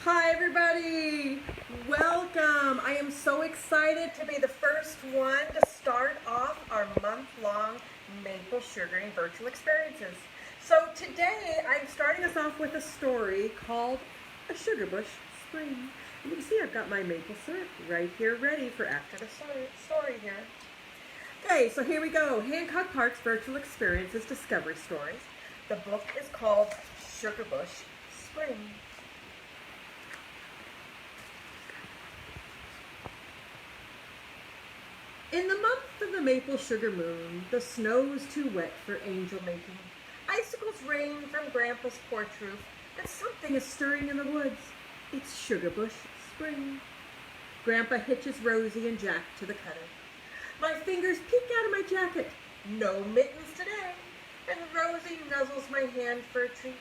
Hi everybody! Welcome! I am so excited to be the first one to start off our month-long maple sugaring virtual experiences. So today I'm starting us off with a story called A Sugarbush Spring. And you can see I've got my maple syrup right here ready for after the story here. Okay, so here we go. Hancock Park's Virtual Experiences Discovery Stories. The book is called Sugarbush Spring. In the month of the maple sugar moon, the snow's too wet for angel making. Icicles rain from Grandpa's porch roof, and something is stirring in the woods. It's Sugarbush Spring. Grandpa hitches Rosie and Jack to the cutter. My fingers peek out of my jacket. No mittens today. And Rosie nuzzles my hand for a treat.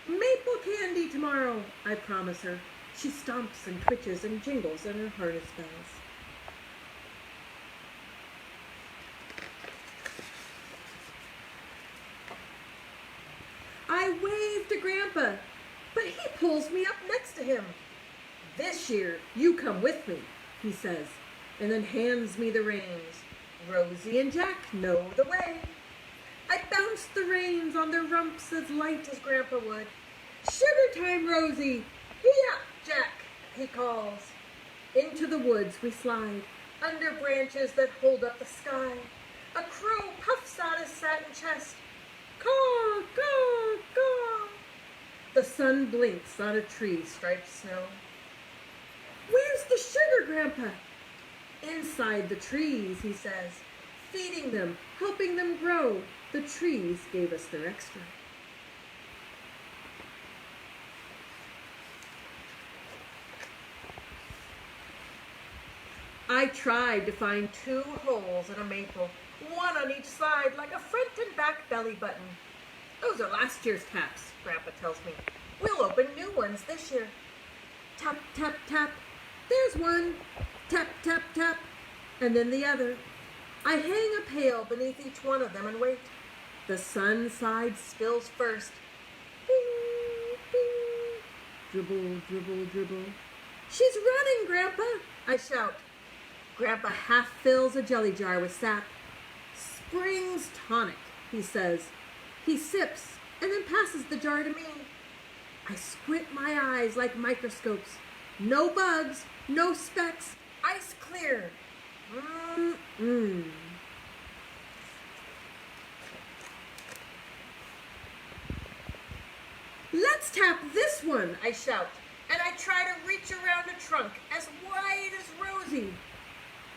Maple candy tomorrow, I promise her. She stomps and twitches and jingles in her harness bells. I wave to Grandpa, but he pulls me up next to him. This year, you come with me, he says, and then hands me the reins. Rosie and Jack know the way. I bounce the reins on their rumps as light as Grandpa would. Sugar time, Rosie! Hee-up, Jack, he calls. Into the woods we slide, under branches that hold up the sky. A crow puffs out his satin chest. Caw, caw, caw. The sun blinks on a tree striped snow. Where's the sugar, Grandpa? Inside the trees, he says. Feeding them, helping them grow. The trees gave us their extra. I tried to find 2 holes in a maple, one on each side, like a front and back belly button. Those are last year's taps, Grandpa tells me. We'll open new ones this year. Tap, tap, tap. There's one. Tap, tap, tap. And then the other. I hang a pail beneath each one of them and wait. The sun side spills first. Bing, bing. Dribble, dribble, dribble. She's running, Grandpa, I shout. Grandpa half fills a jelly jar with sap. Spring's tonic, he says. He sips and then passes the jar to me. I squint my eyes like microscopes. No bugs, no specks, ice clear. Let's tap this one, I shout, and I try to reach around a trunk as wide as Rosie.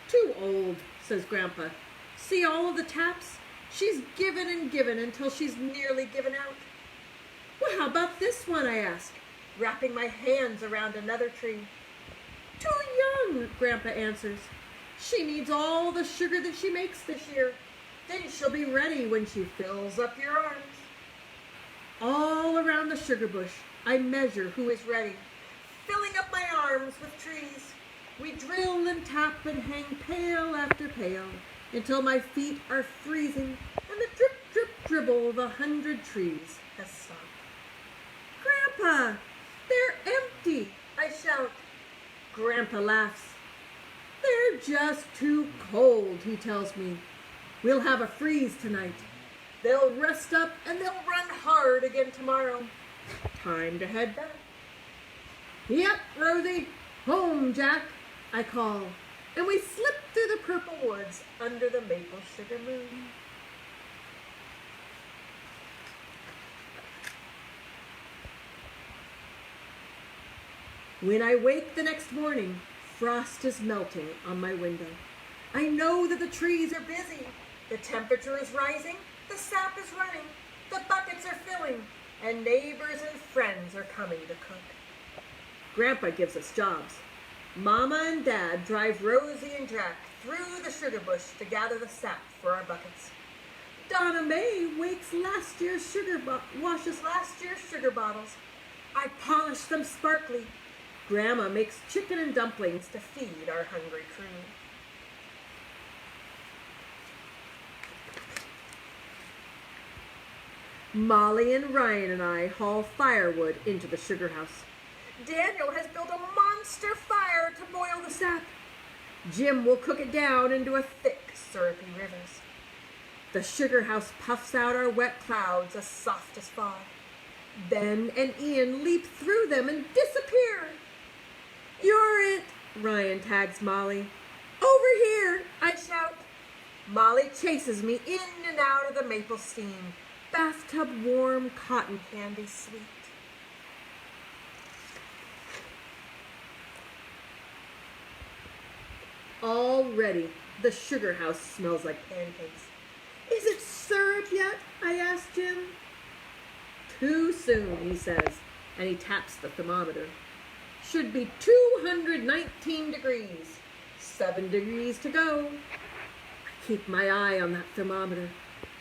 Too old, says Grandpa. See all of the taps? She's given and given until she's nearly given out. Well, how about this one, I ask, wrapping my hands around another tree. Too young, Grandpa answers. She needs all the sugar that she makes this year. Then she'll be ready when she fills up your arms. All around the sugar bush, I measure who is ready, filling up my arms with trees. We drill and tap and hang pail after pail until my feet are freezing and the drip, drip, dribble of 100 trees has stopped. Grandpa, they're empty, I shout. Grandpa laughs. They're just too cold, he tells me. We'll have a freeze tonight. They'll rest up and they'll run hard again tomorrow. Time to head back. Yep, Rosie. Home, Jack, I call. And we slip through the purple woods under the maple sugar moon. When I wake the next morning, frost is melting on my window. I know that the trees are busy. The temperature is rising, the sap is running, the buckets are filling, and neighbors and friends are coming to cook. Grandpa gives us jobs. Mama and Dad drive Rosie and Jack through the sugar bush to gather the sap for our buckets. Donna Mae washes last year's sugar bottles. I polish them sparkly. Grandma makes chicken and dumplings to feed our hungry crew. Molly and Ryan and I haul firewood into the sugar house. Daniel has built a monster fire to boil the sap. Jim will cook it down into a thick, syrupy rivers. The sugar house puffs out our wet clouds as soft as fog. Ben and Ian leap through them and disappear. You're it, Ryan tags Molly. Over here, I shout. Molly chases me in and out of the maple steam. Bathtub warm, cotton candy sweet. Already, the sugar house smells like pancakes. Is it syrup yet? I asked Jim. Too soon, he says, and he taps the thermometer. Should be 219 degrees. 7 degrees to go. I keep my eye on that thermometer.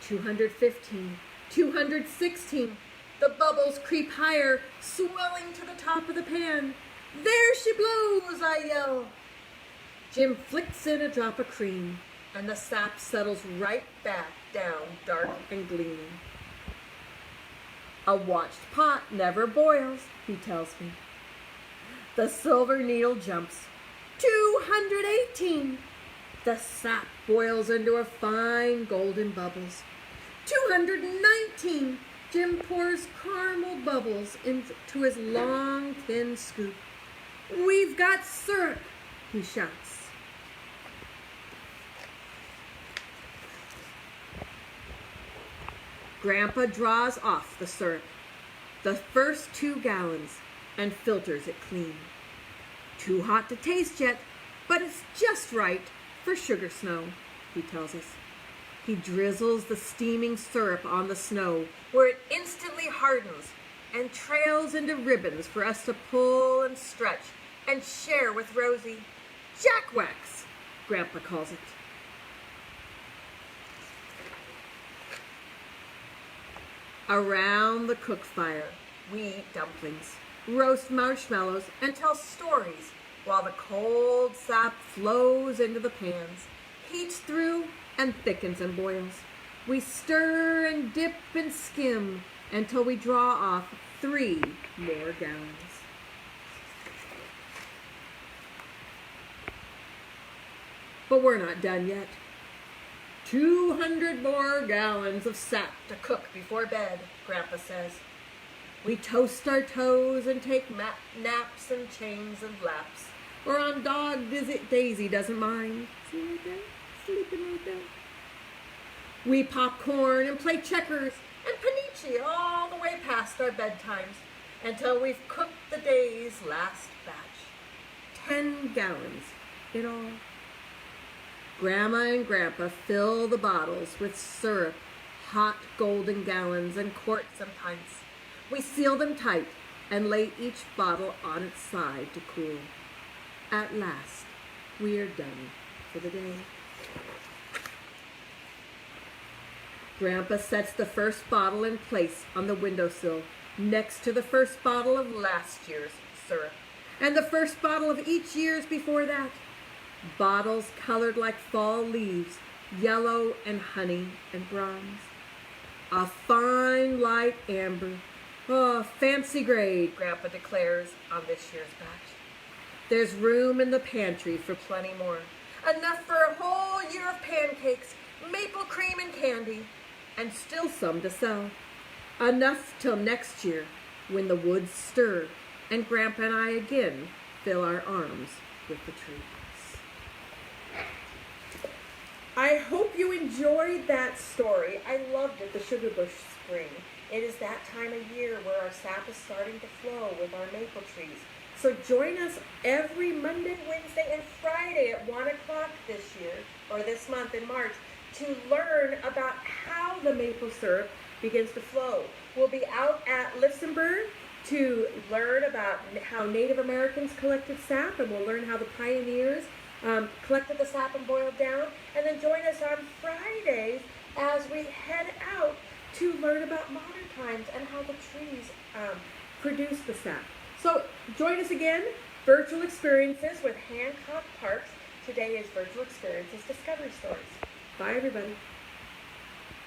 215, 216. The bubbles creep higher, swelling to the top of the pan. There she blows, I yell. Jim flicks in a drop of cream, and the sap settles right back down, dark and gleaming. A watched pot never boils, he tells me. The silver needle jumps. 218. The sap boils into a fine golden bubbles. 219. Jim pours caramel bubbles into his long, thin scoop. We've got syrup, he shouts. Grandpa draws off the syrup, the first 2 gallons, and filters it clean. Too hot to taste yet, but it's just right for sugar snow, he tells us. He drizzles the steaming syrup on the snow, where it instantly hardens and trails into ribbons for us to pull and stretch and share with Rosie. Jackwax, Grandpa calls it. Around the cook fire, we eat dumplings, roast marshmallows, and tell stories while the cold sap flows into the pans, heats through, and thickens and boils. We stir and dip and skim until we draw off 3 more gallons. But we're not done yet. 200 more gallons of sap to cook before bed, Grandpa says. We toast our toes and take naps and chains and laps. Or on dog Daisy doesn't mind. See right there? Sleeping right there. We popcorn and play checkers and panichi all the way past our bedtimes until we've cooked the day's last batch. 10 gallons in all. Grandma and Grandpa fill the bottles with syrup, hot golden gallons and quarts and pints. We seal them tight and lay each bottle on its side to cool. At last, we are done for the day. Grandpa sets the first bottle in place on the windowsill next to the first bottle of last year's syrup and the first bottle of each year's before that. Bottles colored like fall leaves, yellow and honey and bronze. A fine light amber. Oh, fancy grade, Grandpa declares on this year's batch. There's room in the pantry for plenty more. Enough for a whole year of pancakes, maple cream and candy, and still some to sell. Enough till next year when the woods stir and Grandpa and I again fill our arms with the trees. I hope you enjoyed that story. I loved it, the Sugarbush Spring. It is that time of year where our sap is starting to flow with our maple trees. So join us every Monday, Wednesday, and Friday at 1 o'clock this year, or this month in March, to learn about how the maple syrup begins to flow. We'll be out at Lissenburg to learn about how Native Americans collected sap, and we'll learn how the pioneers collected the sap and boiled down. And then join us on Fridays as we head out to learn about modern times and how the trees produce the sap. So join us again, Virtual Experiences with Hancock Parks. Today is Virtual Experiences Discovery Stories. Bye, everybody.